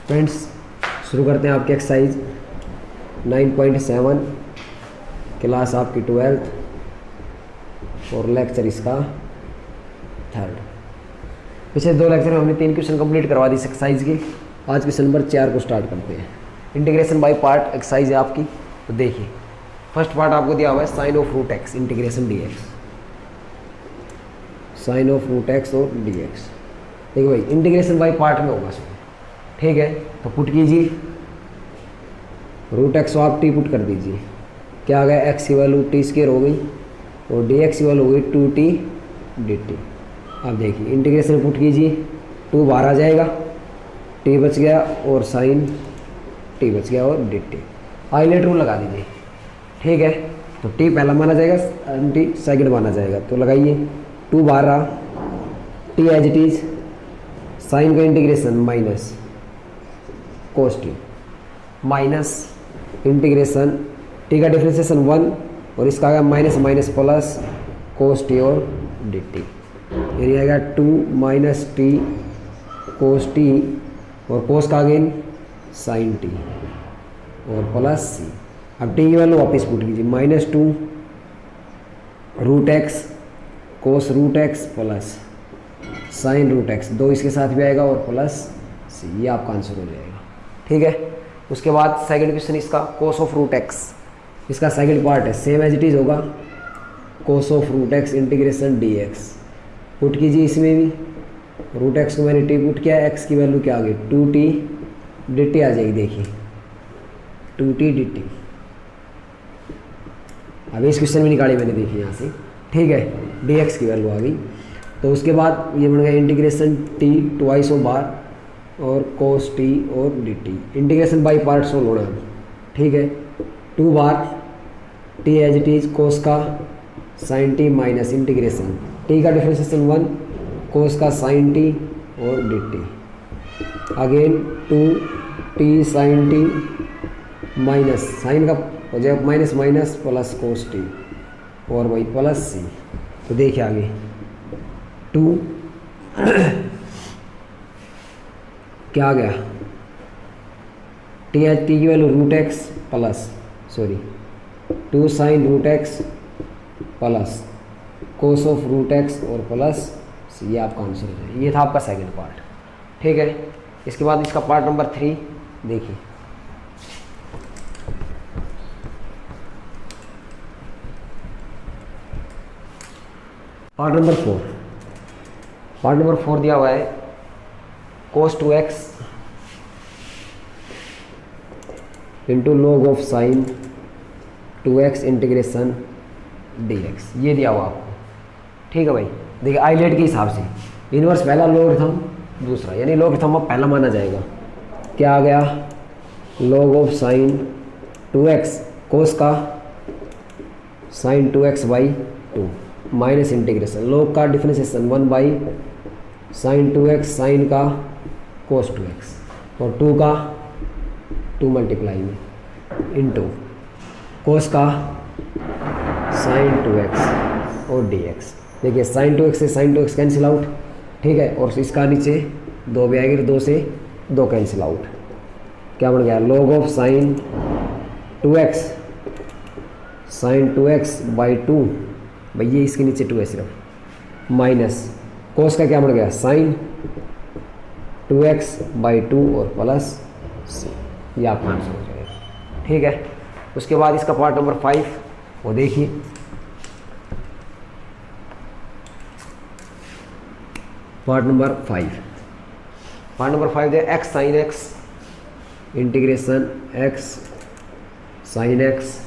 Friends शुरू करते हैं आपकी एक्सरसाइज 9.7 क्लास आपकी 12th और लेक्चर इसका 3rd। पिछले 2 लेक्चर में हमने 3 क्वेश्चन कंप्लीट करवा दी एक्सरसाइज की। आज क्वेश्चन नंबर 4 को स्टार्ट करते हैं। इंटीग्रेशन बाय पार्ट एक्सरसाइज है आपकी। तो देखिए फर्स्ट पार्ट आपको दिया हुआ है sine of root x integration d x, sine of root x और डी एक्स। देखिए भाई इंटीग्रेशन बाय पार्ट में होगा सब, ठीक है। तो पुट कीजिए रूट एक्स को आप टी पुट कर दीजिए, क्या आ गया एक्स की वैल्यू टी स्क्वायर हो गई और डी एक्स की वैल्यू हो गई 2t dt। अब देखिए इंटीग्रेशन पुट कीजिए, 2 बाहर आ जाएगा, टी बच गया और साइन टी बच गया और dt। आइलेट रूल लगा दीजिए, ठीक है। तो टी पहला माना जाएगा, टी सेकंड माना जाएगा। तो लगाइए 2 बाहर रहा, t as it is, sine का integration minus cos t minus integration t का डिफ्रेंसिएशन 1 और इसका आ गया minus minus plus cos t और डी टी। यानी आएगा 2 माइनस टी कोस टी और कोस का अगेन साइन टी और प्लस सी। अब टी की वैल्यू वापस पुट कीजिए, -2 root x cos root x plus sine root x, 2 इसके साथ भी आएगा और प्लस सी। ये आपका आंसर हो जाएगा, ठीक है। उसके बाद सेकंड क्वेश्चन इसका कोस ऑफ रूट एक्स, इसका सेकंड पार्ट है, सेम एज इट इज होगा cos of root x integration d x. Put कीजिए इसमें भी, रूट एक्स को मैंने टी पुट किया, एक्स की वैल्यू क्या आ गई 2t dt आ जाएगी। देखिए 2t dt। अब इस क्वेश्चन में निकाली मैंने, देखिए यहाँ से, ठीक है। डी एक्स की वैल्यू आ गई। तो उसके बाद ये बन गया इंटीग्रेशन टी ट्वाइस ऑफ बार और कोस टी और d t. Integration by part solve होना है, ठीक है। 2 बार t as it is cos का sine t minus integration t का डिफ्रेंसिएशन 1 कोस का साइन टी और d t. Again 2t sine t minus sine का हो जाएगा minus minus plus cos t और वही प्लस सी। तो देखिए आगे 2 क्या आ गया टी एच टी की value root x plus 2 sine root x plus cos of root x और प्लस सी। ये आपका आंसर है। ये था आपका सेकंड पार्ट, ठीक है। इसके बाद इसका पार्ट नंबर 3 देखिए। पार्ट नंबर 4, पार्ट नंबर 4 दिया हुआ है cos 2x into log of sine 2x integration dx। ये दिया हुआ आपको, ठीक है भाई। देखिए आइलेट के हिसाब से इनवर्स पहला, लॉगरिथम दूसरा, यानी लॉगरिथम अब पहला माना जाएगा। क्या आ गया log of sine 2x cos का sine 2x by 2 minus integration log का differentiation 1 by sine 2x sine का कोस 2x और 2 का 2 मल्टीप्लाई में इंटू कोस का साइन 2x और dx। देखिए साइन 2x से साइन 2x कैंसिल आउट, ठीक है। और इसका नीचे 2 भी आएगी, 2 से 2 कैंसिल आउट। क्या बन गया log of sine 2x sine 2x by 2, भाई ये इसके नीचे 2 है सिर्फ, माइनस कोस का क्या बन गया साइन 2x बाई 2 और प्लस सी। ये आपका आंसर हो जाएगा, ठीक है। उसके बाद इसका पार्ट नंबर 5 वो देखिए। पार्ट नंबर 5, पार्ट नंबर 5 है x sine x integration x sine x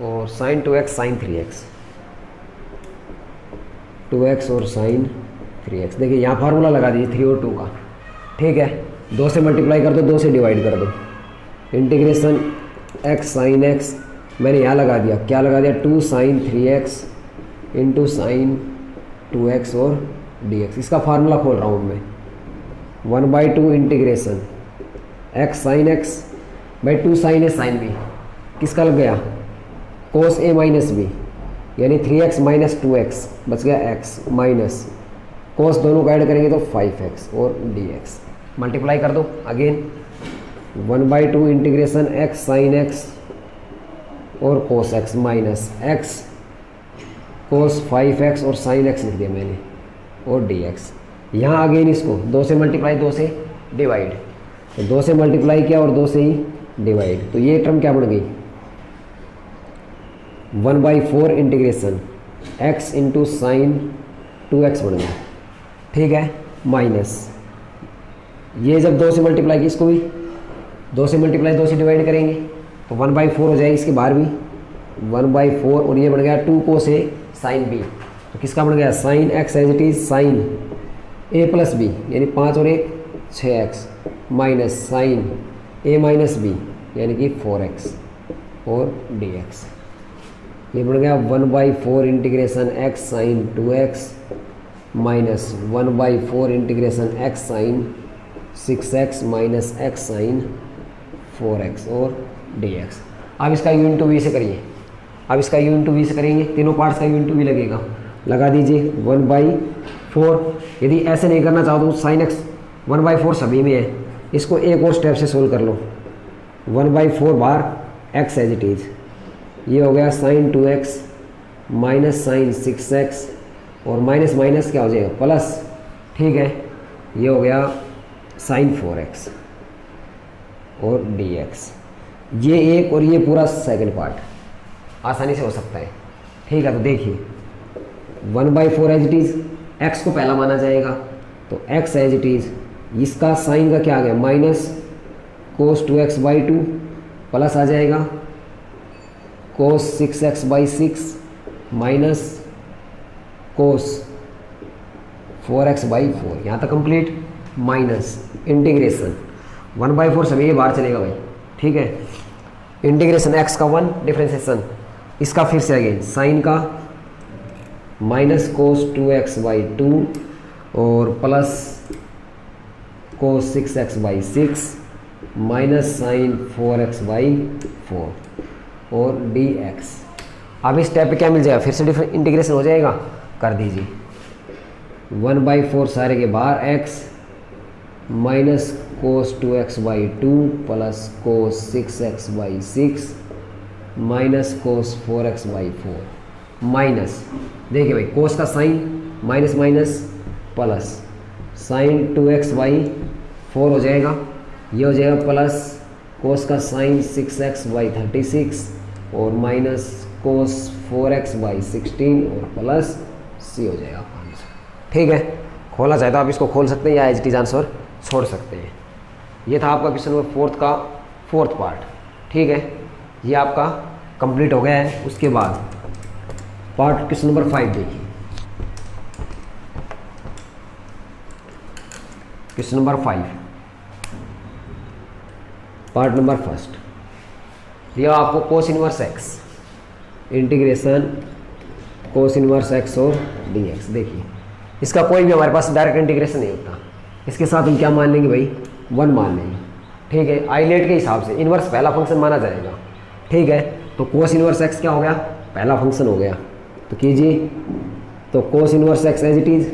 और sine 2x sine 3x, 2x और साइन 3x। देखिए यहाँ फार्मूला लगा दीजिए 3 और 2 का, ठीक है। 2 से मल्टीप्लाई कर दो, 2 से डिवाइड कर दो। इंटीग्रेशन x साइन x मैंने यहाँ लगा दिया, क्या लगा दिया 2 sign 3x into sine 2x और dx। इसका फार्मूला खोल रहा हूँ मैं, 1/2 integration x sine x by 2 sine a sine b, किसका लग गया कोस a माइनस b, यानी 3x माइनस 2x बच गया x माइनस कोस दोनों का ऐड करेंगे तो 5x और dx। मल्टीप्लाई कर दो again 1/2 integration x sine x और cos x minus x cos 5x और साइन x लिख दिया मैंने और dx। यहाँ अगेन इसको 2 से मल्टीप्लाई 2 से डिवाइड, तो 2 से मल्टीप्लाई किया और 2 से ही डिवाइड, तो ये टर्म क्या बन गई 1/4 integration x into sine 2x बन गया। ठीक है, माइनस ये जब 2 से मल्टीप्लाई की इसको भी 2 से मल्टीप्लाई 2 से डिवाइड करेंगे तो 1/4 हो जाएगी, इसके बाहर भी 1/4 और ये बन गया 2 को से साइन b, तो किसका बन गया sine x as it is sine a plus b यानी 5 और 1 6x minus sine a minus b यानी कि 4x और dx। ये बन गया 1/4 integration x sine 2x minus 1/4 integration x sine 6x minus x sine 4x और dx। अब इसका u इंटू वी से करिए, अब इसका u इंटू वी से करेंगे, तीनों पार्ट्स का u इंटू वी लगेगा, लगा दीजिए 1/4। यदि ऐसे नहीं करना चाहो तो साइन x 1/4 सभी में है, इसको एक और स्टेप से सोल्व कर लो 1/4 बार x एज इट इज, ये हो गया sign 2x minus sign 6x और माइनस माइनस क्या हो जाएगा प्लस। ठीक है, ये हो गया साइन 4x और dx। ये एक और ये पूरा सेकंड पार्ट आसानी से हो सकता है। ठीक है, तो देखिए 1/4 एज इट इज, x को पहला माना जाएगा तो x एज इट इज, इसका साइन का क्या आ गया माइनस कोस 2x/2 प्लस आ जाएगा कोस 6x/6 माइनस कोस 4x/4, यहाँ तक कंप्लीट, माइनस इंटीग्रेशन 1/4 सभी बाहर चलेगा भाई। ठीक है, इंटीग्रेशन x का 1 डिफ्रेंसिएशन इसका फिर से अगेन साइन का माइनस कोस 2x/2 और plus cos 6x/6 minus sign 4x/4 और dx। अब इस स्टेप पे क्या मिल जाएगा, फिर से इंटीग्रेशन हो जाएगा, कर दीजिए 1/4 सारे के बाहर x minus cos 2x/2 plus cos 6x/6 minus cos 4x/4 minus, देखिए भाई कोस का sine minus minus plus sine 2x/4 हो जाएगा, ये हो जाएगा प्लस कोस का साइन 6x/36 और माइनस कोस 4x/16 और प्लस c हो जाएगा 5। ठीक है, खोलना चाहे तो आप इसको खोल सकते हैं या एज इट इज आंसर छोड़ सकते हैं। ये था आपका क्वेश्चन नंबर 4 का 4th पार्ट। ठीक है, ये आपका कंप्लीट हो गया है। उसके बाद पार्ट क्वेश्चन नंबर 5 देखिए, क्वेश्चन नंबर 5 पार्ट नंबर 1 दिया आपको कोस इनवर्स x इंटीग्रेशन कोस इनवर्स x और dx। देखिए इसका कोई भी हमारे पास डायरेक्ट इंटीग्रेशन नहीं होता, इसके साथ हम क्या मान लेंगे भाई 1 मान लेंगे। ठीक है, आइलेट के हिसाब से इनवर्स पहला फंक्शन माना जाएगा। ठीक है, तो कोस इनवर्स x क्या हो गया, पहला फंक्शन हो गया, तो कीजिए, तो cos inverse x as it is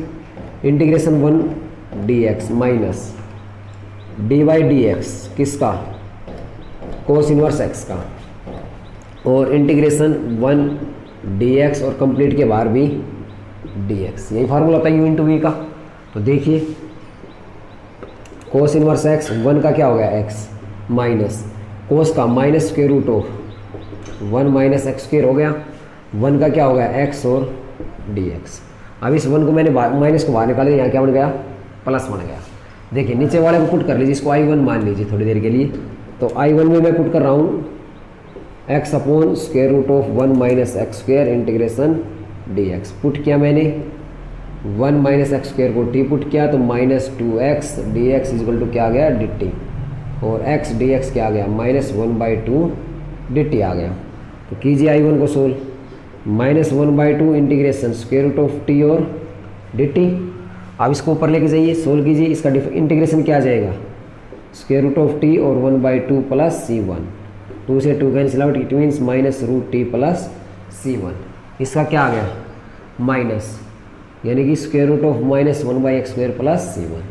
integration 1 dx minus dy/dx किसका, कोस इनवर्स x का, और इंटीग्रेशन 1 dx और कंप्लीट के बाहर भी dx। यही फार्मूला होता है u इंटू वी का। तो देखिए कोस इनवर्स x 1 का क्या हो गया x माइनस कोस का minus square root of 1 minus x square हो गया, 1 का क्या हो गया x और dx। अब इस 1 को मैंने माइनस को बाहर निकाला, यहाँ क्या बन गया प्लस बन गया। देखिए नीचे वाले को पुट कर लीजिए, इसको I1 मान लीजिए थोड़ी देर के लिए, तो I1 में मैं पुट कर रहा हूँ x upon square root of 1 minus x square integration dx। Put किया मैंने 1 माइनस एक्स स्क्वायर को t पुट किया तो minus 2x dx equal to क्या आ गया dt, और x dx क्या आ गया माइनस 1/2 dt आ गया। तो कीजिए I1 को solve, minus 1/2 integration square root of t और dt। अब इसको ऊपर लेके जाइए, सोल्व कीजिए, इसका इंटीग्रेशन क्या आ जाएगा स्क्वायर रूट ऑफ t और 1/2 प्लस c1, 2 से 2 cancel out, it means minus root t plus c1। इसका क्या आ गया माइनस, यानी कि square root of minus 1/x² plus c1।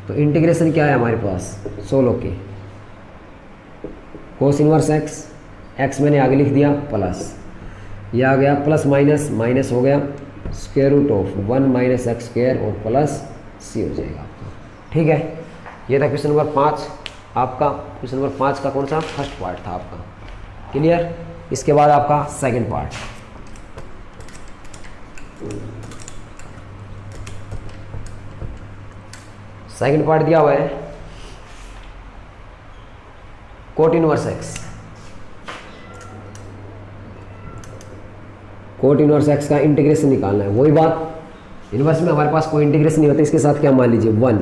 तो इंटीग्रेशन क्या है हमारे पास, 16 की कोस इनवर्स एक्स, एक्स मैंने आगे लिख दिया प्लस, ये आ गया प्लस माइनस माइनस हो गया square root of 1 minus x square और प्लस सी हो जाएगा आपका। ठीक है, ये था क्वेश्चन नंबर 5 आपका। क्वेश्चन नंबर 5 का कौन सा फर्स्ट पार्ट था आपका, क्लियर। इसके बाद आपका सेकंड पार्ट, सेकंड पार्ट दिया हुआ है coat inverse x, coat inverse x का इंटीग्रेशन निकालना है। वही बात, इनवर्स में हमारे पास कोई इंटीग्रेशन नहीं होता, इसके साथ क्या मान लीजिए 1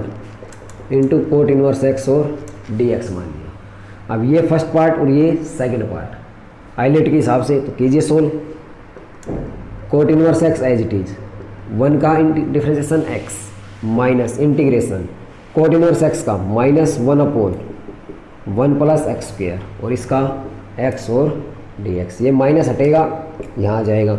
इंटू कोट इनवर्स एक्स और डी एक्स मान लिया। अब ये फर्स्ट पार्ट और ये सेकंड पार्ट आइलेट के हिसाब से तो कीजिए solve. Cot inverse x as it is 1 का differentiation x minus integration cot inverse x का माइनस 1/1 प्लस एक्स स्क्वायर और इसका एक्स और डी एक्स, ये माइनस हटेगा यहाँ आ जाएगा,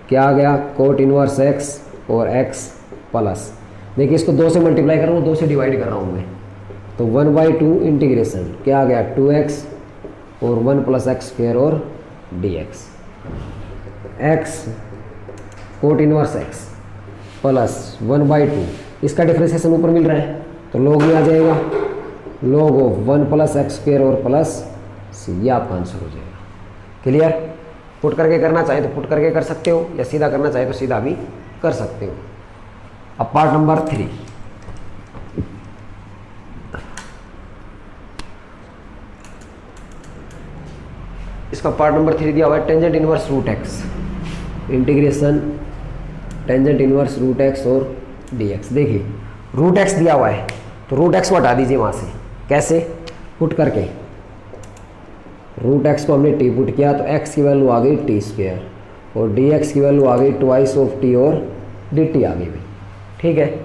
क्या आ गया कोट इनवर्स एक्स और एक्स प्लस, देखिए इसको 2 से मल्टीप्लाई कर रहा हूँ, 2 से डिवाइड कर रहा हूँ मैं, तो 1/2 इंटीग्रेशन क्या आ गया 2x और 1 प्लस एक्स स्क्वायर और dx, x cot inverse x plus 1/2, इसका डिफरेंशिएशन ऊपर मिल रहा है तो लॉग में आ जाएगा, log of 1 plus x square और प्लस सी, ये आपका आंसर हो जाएगा। क्लियर, पुट करके करना चाहे तो पुट करके कर सकते हो या सीधा करना चाहे तो सीधा भी कर सकते हो। अब पार्ट नंबर 3, इसका पार्ट नंबर 3 दिया हुआ है tangent inverse root x, integration tangent inverse root x और dx। देखिए रूट एक्स दिया हुआ है तो रूट एक्स को हटा दीजिए वहाँ से, कैसे पुट करके, रूट एक्स को हमने टी पुट किया तो x की वैल्यू आ गई टी स्क्वायर और dx की वैल्यू आ गई ट्वाइस ऑफ टी और dt आ गई भाई। ठीक है,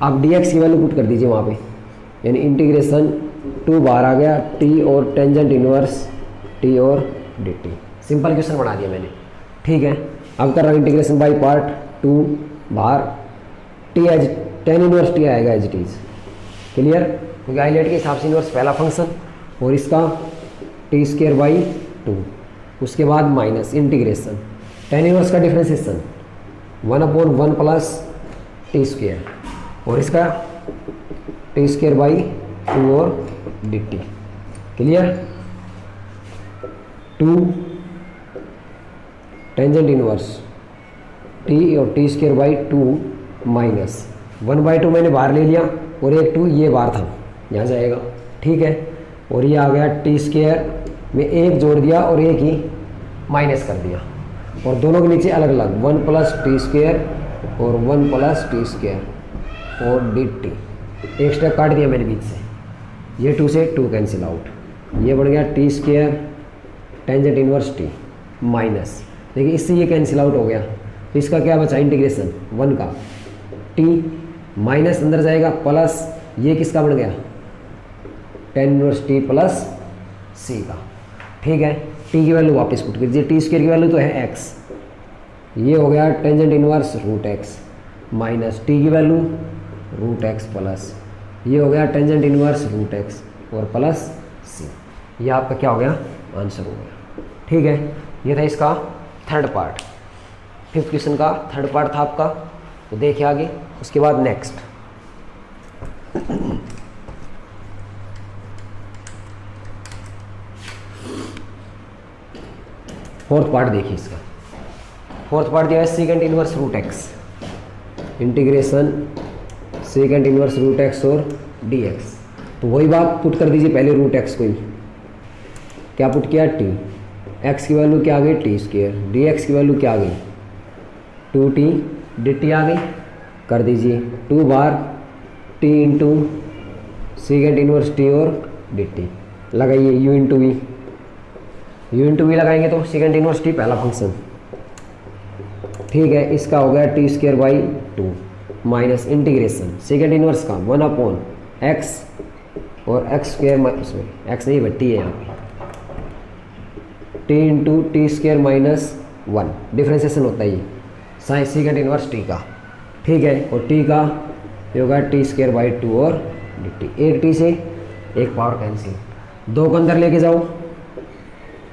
अब dx की वैल्यू पुट कर दीजिए वहाँ पे, यानी इंटीग्रेशन 2 बाहर आ गया t और टेंजेंट इनवर्स t और dt, सिंपल क्वेश्चन बना दिया मैंने। ठीक है, अब कर रहा हूँ इंटीग्रेशन बाई पार्ट, 2 बाहर t as tan inverse t आएगा एज इट इज़। क्लियर, क्योंकि आइलेट के हिसाब से इनवर्स पहला फंक्शन और इसका टी स्क्वायर बाई 2, उसके बाद माइनस इंटीग्रेशन टेन इनवर्स का डिफरेंशिएशन 1/1 प्लस टी स्क्वायर और इसका टी स्क्वायर बाई 2 और dt। Clear, 2 tangent inverse T और टी स्क्वायर बाई 2 माइनस 1/2 मैंने बाहर ले लिया और एक 2 ये बाहर था, यहाँ जाएगा। ठीक है, और ये आ गया टी स्क्वायर में एक जोड़ दिया और एक ही माइनस कर दिया और दोनों के नीचे अलग अलग 1 प्लस टी स्क्वायर और 1 प्लस टी स्क्वायर और dt, एक स्टेप काट दिया मैंने बीच से, ये 2 से 2 कैंसिल आउट, ये बढ़ गया T square tangent inverse T minus, देखिए इससे ये कैंसिल आउट हो गया तो इसका क्या बचा इंटीग्रेशन 1 का टी माइनस अंदर जाएगा प्लस ये किसका बन गया टेन इनवर्स टी प्लस सी का। ठीक है, टी की वैल्यू वापस पुट कीजिए, टी स्क्वायर की वैल्यू तो है एक्स, ये हो गया tangent inverse root x minus t की वैल्यू रूट एक्स प्लस ये हो गया टेंजेंट इनवर्स रूट एक्स और प्लस सी, ये आपका क्या हो गया आंसर हो गया। ठीक है, ये था इसका थर्ड पार्ट, 5th क्वेश्चन का थर्ड पार्ट था आपका, तो देखिए आगे। उसके बाद नेक्स्ट फोर्थ पार्ट देखिए, इसका फोर्थ पार्ट दिया है second inverse root x, integration second inverse root x और dx। तो वही बात पुट कर दीजिए पहले रूट एक्स को ही, क्या पुट किया टी, एक्स की वैल्यू क्या आ गई टी स्क्वायर, dx की वैल्यू क्या आ गई 2t dt आ गई, कर दीजिए 2 बार t into second inverse t और dt, लगाइए u इंटू वी लगाएंगे तो सेकेंड इनवर्स t पहला फंक्शन। ठीक है, इसका हो गया T square by 2 minus integration second inverse का 1/x और एक्स स्क्वायर, सॉरी एक्स नहीं टी है यहाँ पे, T into T square minus 1 differentiation होता है ये साइन सेकेंड इनवर्स टी का। ठीक है, और टी का ये होगा टी स्क्वायर बाई 2 और डी टी। एक टी से एक पावर कैंसिल, 2 को अंदर लेके जाओ,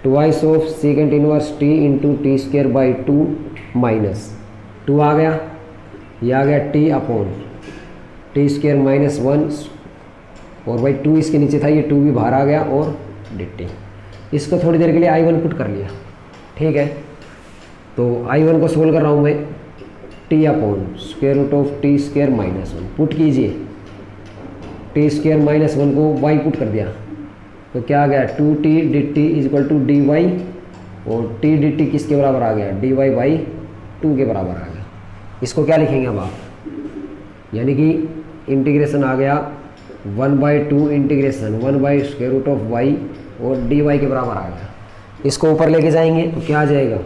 twice of second inverse T into T square by 2 minus 2 आ गया, ये आ गया T upon T square minus 1 और बाई 2 इसके नीचे था, ये 2 भी बाहर आ गया और डी टी। इसको थोड़ी देर के लिए I1 पुट कर लिया, ठीक है। तो I1 को सोल्व कर रहा हूँ मैं, t upon square root of t square minus 1 put कीजिए, टी स्क्वायर माइनस 1 को y पुट कर दिया, तो क्या आ गया 2t d t is equal to d y, और टी डी टी किसके बराबर आ गया, डी वाई बाई 2 के बराबर आ गया। इसको क्या लिखेंगे अब आप, यानी कि इंटीग्रेशन आ गया 1/2 integration 1 square root of y और डी वाई के बराबर आ गया। इसको ऊपर लेके जाएंगे तो क्या आ जाएगा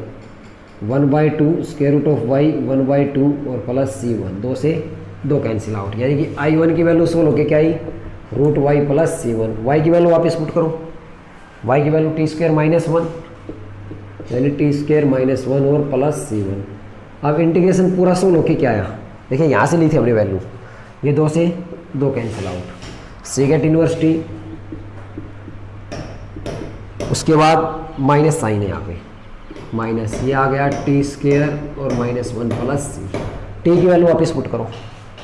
1/2 स्क्वायर रूट ऑफ वाई 1/2 और प्लस C1, 2 से 2 कैंसिल आउट, यानी कि I1 की वैल्यू सोल्व होके क्या आई root y plus C1। Y की वैल्यू वापस पुट करो, वाई की वैल्यू टी स्क्वायर माइनस 1 यानी टी स्क्वायर माइनस 1 और प्लस C1। अब इंटीग्रेशन पूरा सोल्व होके क्या आया, देखिए यहाँ से ली थी हमने वैल्यू, ये 2 से 2 cancel out, second inverse T, उसके बाद माइनस साइन है यहाँ पे माइनस, ये आ गया टी स्क्वायर और माइनस 1 प्लस सी। टी की वैल्यू वापस पुट करो,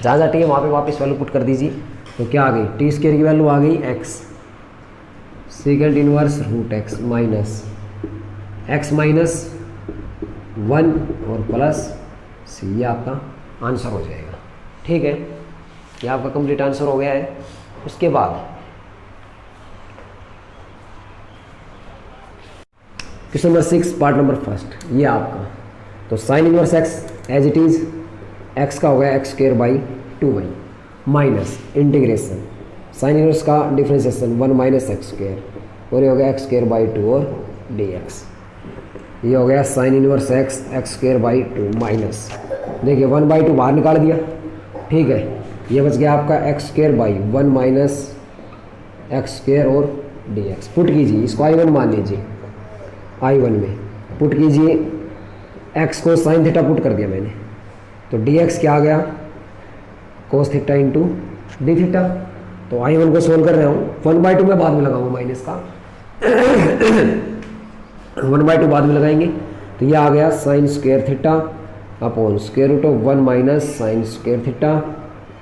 जहाँ जहाँ टी है वहाँ पे वापस वैल्यू पुट कर दीजिए, तो क्या आ गई टी स्क्वायर की वैल्यू आ गई x, second inverse root x minus x minus 1 और प्लस सी, ये आपका आंसर हो जाएगा, ठीक है। ये आपका कंप्लीट आंसर हो गया है। उसके बाद क्वेश्चन नंबर 6 पार्ट नंबर 1, ये आपका, तो sine inverse x as it is, x का हो गया x square by 2y minus integration sine inverse का डिफ्रेंसिएशन 1 माइनस एक्स स्क्वायर, और ये हो गया x स्क्वायर बाई 2 और dx, ये हो गया sine inverse x square by 2 minus, देखिए 1/2 बाहर निकाल दिया, ठीक है। ये बच गया आपका x square by 1 minus x square और dx। पुट कीजिए, इसको I1 मान लीजिए, I1 में पुट कीजिए, x को साइन थीटा पुट कर दिया मैंने, तो dx क्या आ गया कोस थीटा इंटू डी थीटा। तो I1 को सोल्व कर रहा हूँ, 1/2 में बाद में लगाऊंगा माइनस का 1/2 बाद में लगाएंगे, तो ये आ गया sine square theta upon square root of 1 minus sine square theta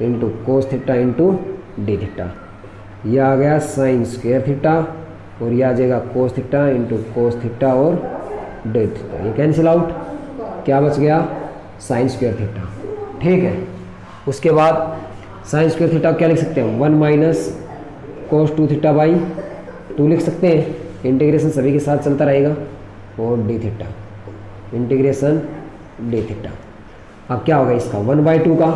into cos theta into d theta. ये आ गया साइन स्क्वायर थीटा और ये आ जाएगा कोस थीटा इंटू कोस थीटा और डी थीटा, ये कैंसिल आउट, क्या बच गया साइन स्क्वायर थीटा, ठीक है। उसके बाद साइन स्क्वायर थीटा क्या लिख सकते हैं 1 माइनस कोस 2 थीटा बाई 2 लिख सकते हैं, इंटीग्रेशन सभी के साथ चलता रहेगा, और D theta integration D theta. अब क्या होगा इसका 1/2 का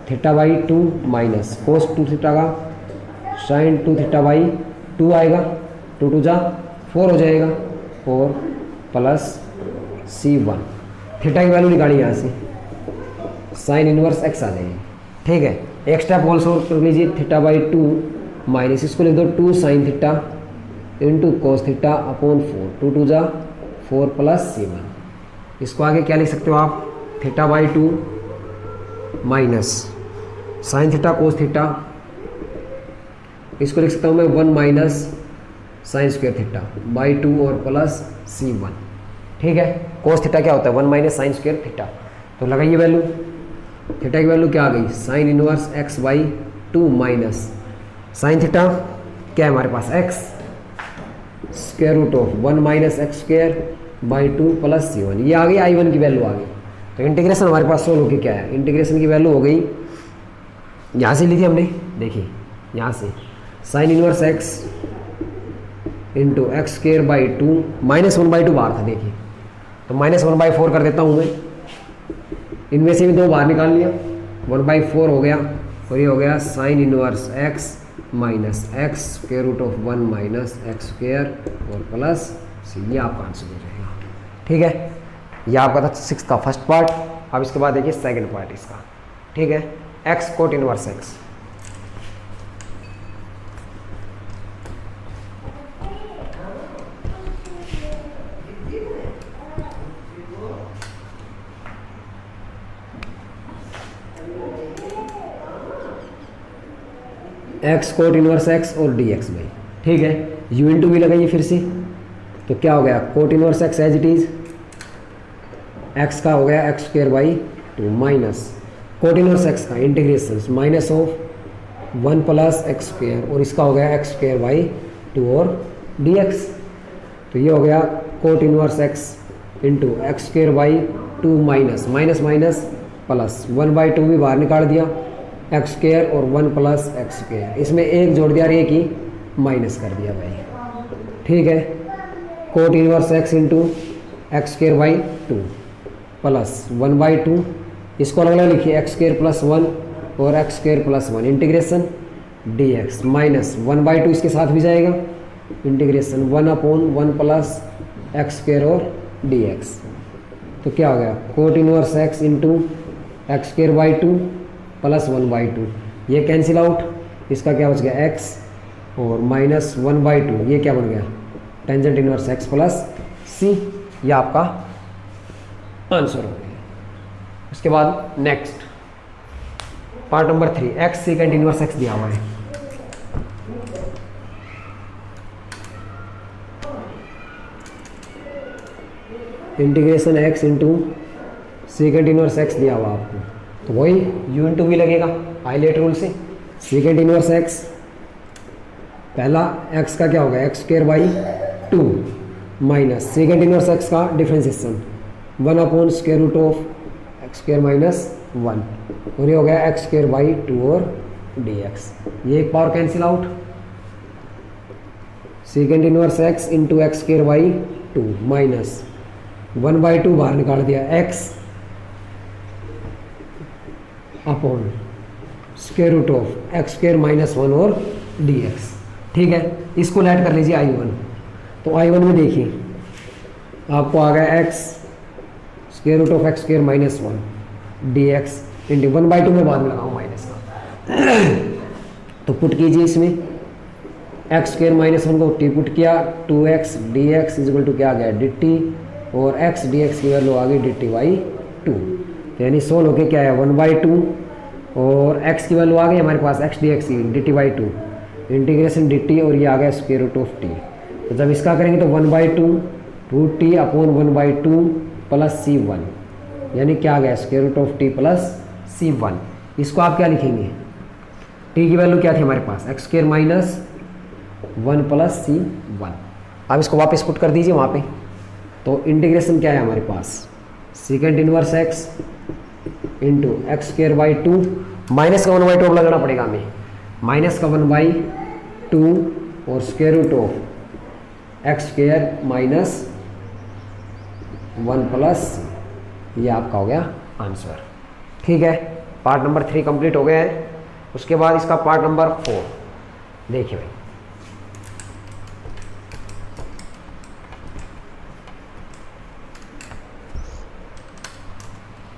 theta by 2 minus cos 2 theta का साइन 2 थीटा बाई 2 आएगा, 2 2 जा 4 हो जाएगा, और प्लस C1, थीटा की वैल्यू निकाली यहाँ से, साइन इनवर्स x आ जाएगी, ठीक है। एक स्टेप और सोल्व कर लीजिए, थीटा बाई 2 माइनस इसको लिख दो 2 sine theta into cos theta upon 4, 2 2 जा 4 प्लस C1। इसको आगे क्या लिख सकते हो आप, theta by 2 minus sine theta cos theta, इसको लिख सकता हूँ मैं 1 minus sine square theta by 2 और प्लस C1, ठीक है। कोस थीटा क्या होता है 1 माइनस साइन स्क्वायर थीटा, तो लगाइए वैल्यू, थीटा की वैल्यू क्या आ गई sine inverse x by 2 minus sine theta क्या है हमारे पास x square root of 1 minus x square by 2 plus C1, ये आ गई I1 की वैल्यू आ गई। तो इंटीग्रेशन हमारे पास सोल्व होके क्या है, इंटीग्रेशन की वैल्यू हो गई, यहाँ से ली थी हमने, देखिए यहाँ से sine inverse x into x square by 2 minus 1/2 बाहर था, देखिए तो माइनस 1/4 कर देता हूँ मैं, इनमें से भी 2 बाहर निकाल लिया, 1/4 हो गया, और ये हो गया sine inverse x minus x square root of 1 minus x square और प्लस C, ये आपका आंसर हो जाएगा, ठीक है। ये आपका था 6 का फर्स्ट पार्ट। अब इसके बाद देखिए सेकंड पार्ट इसका, ठीक है, x cot inverse x। X coat inverse x और डी एक्स बाई, ठीक है। यू इंटू वी लगाइए फिर से, तो क्या हो गया cot inverse x as it is, x का हो गया x square by two minus cot inverse x का integration minus of 1 plus x square और इसका हो गया एक्स स्क्र बाई टू और डी एक्स। तो ये हो गया cot inverse x into x square by two minus minus minus plus 1/2 भी बाहर निकाल दिया, एक्स स्क्र और 1 प्लस एक्स स्क्र, इसमें एक जोड़ दिया और एक ही माइनस कर दिया भाई, ठीक है। Coat inverse x into x square by two plus 1/2, इसको अलग अलग लिखिए एक्स स्क्र प्लस 1 और x square plus 1 integration d x minus 1/2 इसके साथ भी जाएगा, इंटीग्रेशन 1/1 प्लस एक्स स्क्र और डी एक्स। तो क्या हो गया cot inverse x into x square by two plus 1/2, ये कैंसिल आउट, इसका क्या बच गया एक्स और माइनस 1/2, ये क्या बन गया tangent inverse x plus c, ये आपका आंसर हो गया। उसके बाद next part number 3, x second inverse x दिया हुआ है। Integration x into second inverse x दिया हुआ आपको, तो वही यू इंटू वी लगेगा हाईलाइट रूल से। सेकेंड इनवर्स एक्स, पहला एक्स का क्या होगा x square by two minus second inverse x का डिफ्रेंसिएशन 1/√ऑफ एक्स स्क्र माइनस 1 और ये हो गया एक्स स्क्र बाई टू और डी एक्स, ये एक power cancel out, second inverse x into x square by two minus 1/2 बाहर निकाल दिया, x upon square of x square minus 1 और डी एक्स, ठीक है। इसको ऐड कर लीजिए I1, तो I1 में देखिए आपको आ गया x square of x square minus 1 D x into 1/2 में बाद में लगाऊँ माइनस का तो पुट कीजिए इसमें एक्स स्क्र माइनस 1 को टी पुट किया, 2x D x equal to क्या आ गया डी टी और x डी एक्स की वैल्यू आ गई डी टी बाई टू, यानी सोल्व होके क्या है 1/2 और x की वैल्यू आ गई हमारे पास x डी एक्स की D T by two integration D t और ये आ गया स्क्वायर रूट ऑफ टी। तो जब इसका करेंगे तो 1/2 root T upon 1/2 plus C1, यानी क्या आ गया square root of t plus C1। इसको आप क्या लिखेंगे, टी की वैल्यू क्या थी हमारे पास x square minus 1 plus C1। अब इसको वापस पुट कर दीजिए वहाँ पे, तो इंटीग्रेशन क्या है हमारे पास second inverse x into x square by two minus का 1/2 लगाना पड़ेगा हमें, माइनस का 1/2 और square root of x square minus 1 plus, ये आपका हो गया आंसर, ठीक है। पार्ट नंबर 3 कंप्लीट हो गया है। उसके बाद इसका पार्ट नंबर 4 देखिए भाई,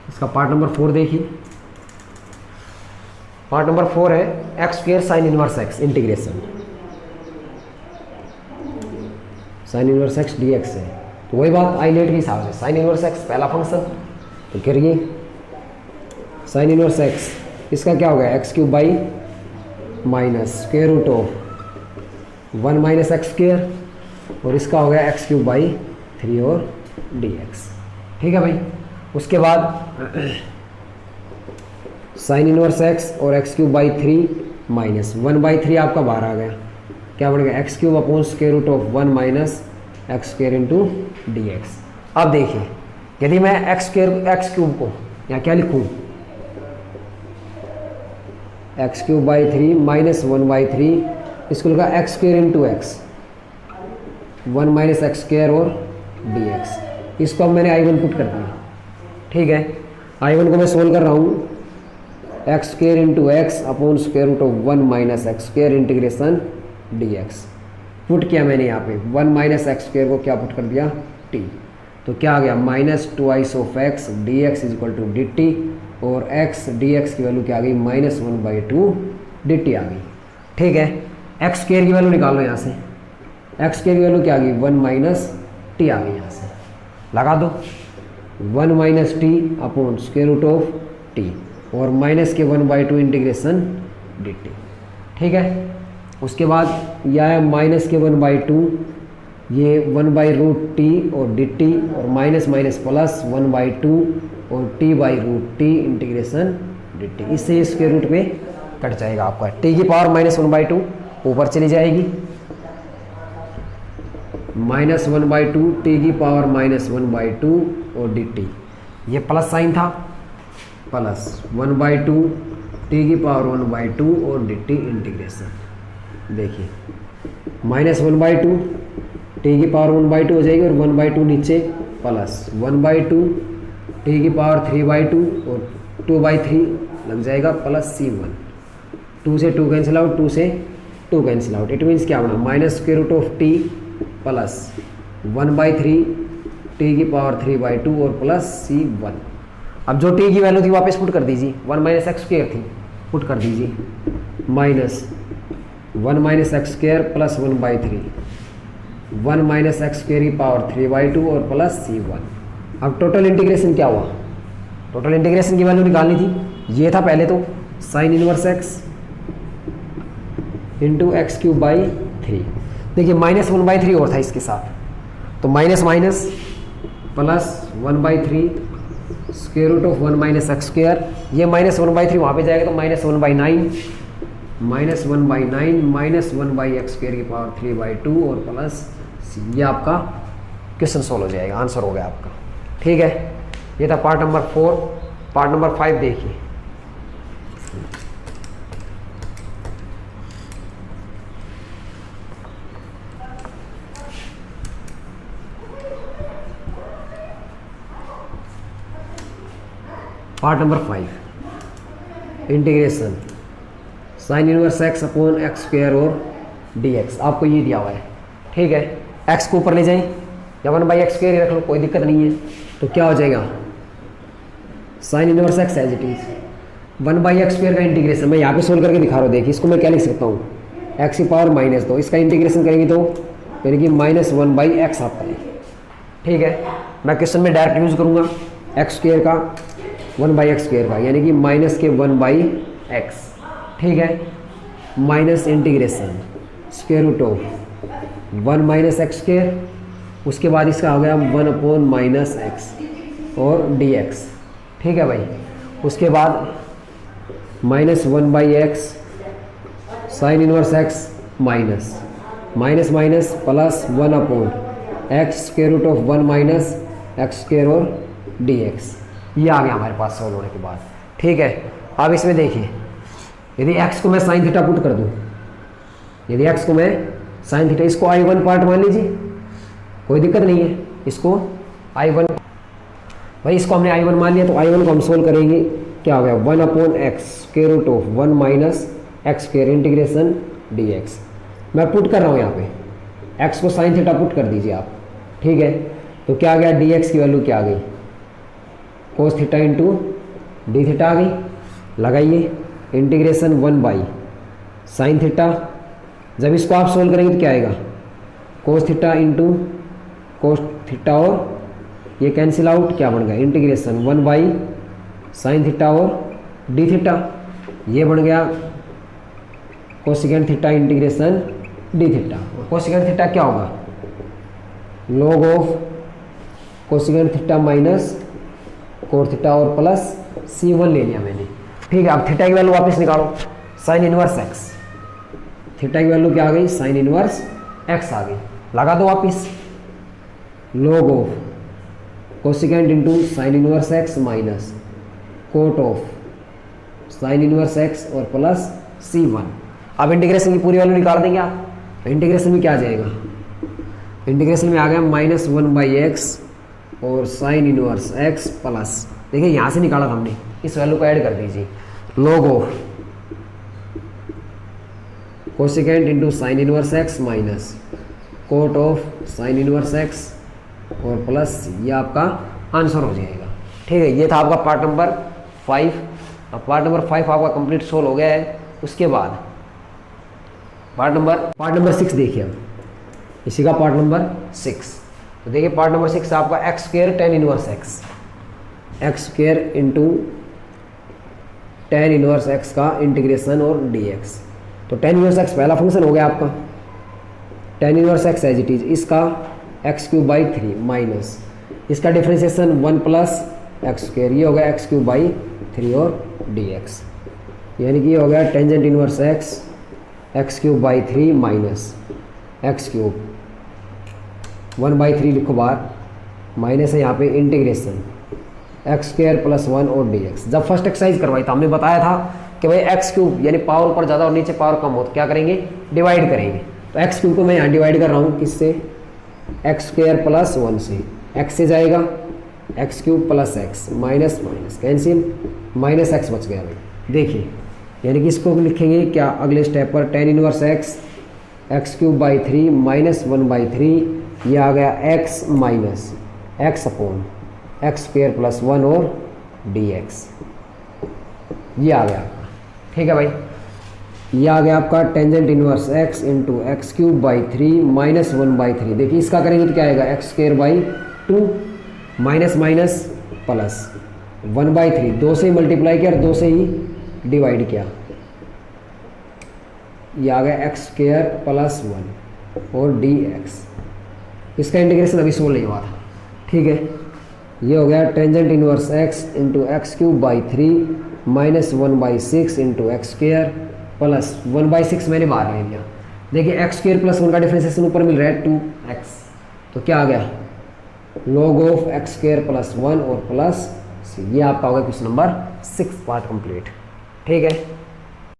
इसका पार्ट नंबर 4 देखिए। पार्ट नंबर 4 है x square sine inverse x integration sine inverse x d x है, तो वही बात आईलेट के हिसाब से साइन इनवर्स एक्स पहला फंक्शन, तो करिए साइन इनवर्स एक्स, इसका क्या होगा x cube by minus square root of 1 minus x square और इसका हो गया एक्स क्यूब बाई 3 और डी एक्स, ठीक है भाई। उसके बाद साइन इनवर्स एक्स और एक्स क्यूब बाई 3 माइनस 1/3 आपका बाहर आ गया, क्या बन गया x cube upon square root of 1 minus x square into d x. अब देखिए यदि मैं एक्स क्यूब को या क्या लिखूँ एक्स क्यूब बाई 3 माइनस 1/3, इसको लिखा x square into x 1 minus x square और डी एक्स, इसको अब मैंने I1 पुट कर दिया, ठीक है। I1 को मैं सोल्व कर रहा हूँ x square into x upon square root of 1 minus x square integration d x put किया मैंने यहाँ पे 1 माइनस एक्स स्क्वायर को क्या पुट कर दिया टी, तो क्या आ गया minus 2 of x d x is equal to d t और एक्स डी एक्स की वैल्यू क्या आ गई माइनस 1/2 डी टी आ गई, ठीक है। एक्स स्क्वायर की वैल्यू निकाल लो यहाँ से, एक्स स्क्वायर की वैल्यू क्या आ गई 1 माइनस टी आ गई, यहाँ से लगा दो 1 minus t upon square root of t और माइनस के 1/2 इंटीग्रेशन डी टी, ठीक है। उसके बाद यह है माइनस के 1/2, ये 1/√t और dt, और माइनस माइनस प्लस 1/2 और t/√t इंटीग्रेशन dt। इससे स्क्वायर रूट में कट जाएगा आपका। t की पावर -1/2 ऊपर चली जाएगी, -1/2 t की पावर -1/2 और dt। ये प्लस साइन था, प्लस 1/2 t की पावर 1/2 और dt इंटीग्रेशन। देखिए -1/2 t की पावर 1/2 हो जाएगी, और 1/2 नीचे, प्लस 1/2 t की पावर 3/2 और 2/3 लग जाएगा, प्लस c1। 2 से 2 कैंसिल आउट, 2 से 2 कैंसिल आउट। इट मीन्स क्या बना, -√t प्लस 1/3 t की पावर 3/2 और प्लस c1। अब जो t की वैल्यू थी वापस पुट कर दीजिए, 1 - x² थी, पुट कर दीजिए, -1 - x² प्लस 1/3, 1 - x² की पावर 3/2 और प्लस c1। अब टोटल इंटीग्रेशन क्या हुआ, टोटल इंटीग्रेशन की वैल्यू निकालनी थी। ये था पहले तो sine inverse x into x³/3। देखिए -1/3 और था इसके साथ, तो minus minus plus 1/3 square root of 1 - x²। ये -1/3 वहाँ पे जाएगा तो -1/9, -1/x² की पावर 3/2 और प्लस c। ये आपका क्वेश्चन सोल्व हो जाएगा, आंसर हो गया आपका। ठीक है, ये था पार्ट नंबर 4। पार्ट नंबर 5 देखिए। Part number 5, integration sine inverse x upon x² और dx। आपको ये दिया हुआ है, ठीक है। x को ऊपर ले जाएं या 1/x² रख लो, कोई दिक्कत नहीं है। तो क्या हो जाएगा, sine inverse x as it is 1/x² का इंटीग्रेशन मैं यहाँ पे सोल्व करके दिखा रहा हूँ। देखिए इसको मैं क्या लिख सकता हूँ, x की पावर -2, इसका इंटीग्रेशन करेंगे तो यानी कि -1/x आता है। ठीक है, मैं क्वेश्चन में डायरेक्ट यूज़ करूँगा x² का 1/x² का, यानी कि माइनस के 1/x। ठीक है, minus integration square root of 1 - x², उसके बाद इसका हो गया 1/-x और dx। ठीक है भाई, उसके बाद -1/x sine inverse x minus minus plus 1/x square root of 1 - x² और dx। ये आ गया हमारे पास सॉल्व होने के बाद। ठीक है, अब इसमें देखिए, यदि x को मैं साइन थीटा पुट कर दूं, यदि x को मैं साइन थीटा, इसको I1 पार्ट मान लीजिए, कोई दिक्कत नहीं है। इसको I1 भाई, इसको हमने I1 मान लिया, तो I1 को हम सोल्व करेंगे। क्या हो गया, 1/x square root of 1 - x² integration dx। मैं पुट कर रहा हूँ यहाँ पे, x को साइन थीटा पुट कर दीजिए आप। ठीक है, तो क्या आ गया, dx की वैल्यू क्या आ गई, cos theta into d theta आ गई। लगाइए इंटीग्रेशन 1/sin थीटा। जब इसको आप सोल्व करेंगे तो क्या आएगा, cos theta into cos theta, और ये कैंसिल आउट, क्या बन गया, इंटीग्रेशन 1/sin थीटा और डी थीटा। ये बन गया cosecant theta integration D theta. Cosecant theta क्या होगा, log of cosecant theta minus cot theta और प्लस c1 ले लिया मैंने। ठीक है, अब थीटा की वैल्यू वापस निकालो, साइन इनवर्स x। थीटा की वैल्यू क्या आ गई, साइन इनवर्स x आ गई। लगा दो वापिस, log of cosecant into sine inverse x minus cot of sine inverse x और प्लस c1। अब इंटीग्रेशन की पूरी वैल्यू निकाल देंगे आप। इंटीग्रेशन में क्या आ जाएगा, इंटीग्रेशन में आ गया -1/x और साइन इनवर्स x प्लस, देखिए यहाँ से निकाला था हमने, इस वैल्यू को ऐड कर दीजिए, log of cosecant into sine inverse x minus cot of sine inverse x और प्लस, ये आपका आंसर हो जाएगा। ठीक है, ये था आपका पार्ट नंबर 5। अब पार्ट नंबर 5 आपका कंप्लीट सोल्व हो गया है। उसके बाद पार्ट नंबर 6 देखिए, अब इसी का पार्ट नंबर 6। तो देखिए पार्ट नंबर 6 आपका x² tan inverse x² into tan inverse x का इंटीग्रेशन और dx। तो टेन इनवर्स एक्स पहला फंक्शन हो गया आपका, tan inverse x as it is, इसका x cube by three minus इसका differentiation one plus x square, ये हो गया एक्स क्यूब बाई थ्री और डी एक्स, यानी कि ये हो गया tangent inverse x x cube by three minus x cube one by three लिखो बाहर, माइनस है यहाँ पे integration x square plus one और डी एक्स। जब फर्स्ट एक्सरसाइज करवाई तो हमने बताया था कि भाई एक्स क्यूब यानी पावर ऊपर ज़्यादा और नीचे पावर कम हो तो क्या करेंगे, डिवाइड करेंगे। तो एक्स क्यूब को मैं यहाँ डिवाइड कर रहा हूँ किससे, एक्स स्क्वायर प्लस वन से, एक्स से जाएगा x cube plus x minus minus cancel, minus x बच गया भाई। देखिए यानी कि इसको लिखेंगे क्या अगले स्टेप पर, ten inverse x x cube by three minus one by three, ये आ गया x minus x upon x square plus one और डी एक्स, ये आ गया आपका। ठीक है भाई, ये आ गया आपका tangent inverse x into x cube by three minus one by three. देखिए इसका करेंगे तो क्या आएगा, x square by two minus minus plus one by three, दो से ही मल्टीप्लाई किया और दो से ही डिवाइड किया, ये आ गया एक्स स्क्वायर प्लस वन और डी एक्स। इसका इंटीग्रेशन अभी सोल्व नहीं हुआ था। ठीक है, ये हो गया tangent inverse x into x cube by three minus one by six into x square plus one by six मैंने बाहर ले लिया। देखिए एक्स स्क्वायर प्लस वन का डिफरेंशिएशन ऊपर मिल रहा है टू एक्स, तो क्या आ गया log of x square plus one और प्लस सी। ये आपका होगा क्वेश्चन नंबर 6 पार्ट कंप्लीट। ठीक है।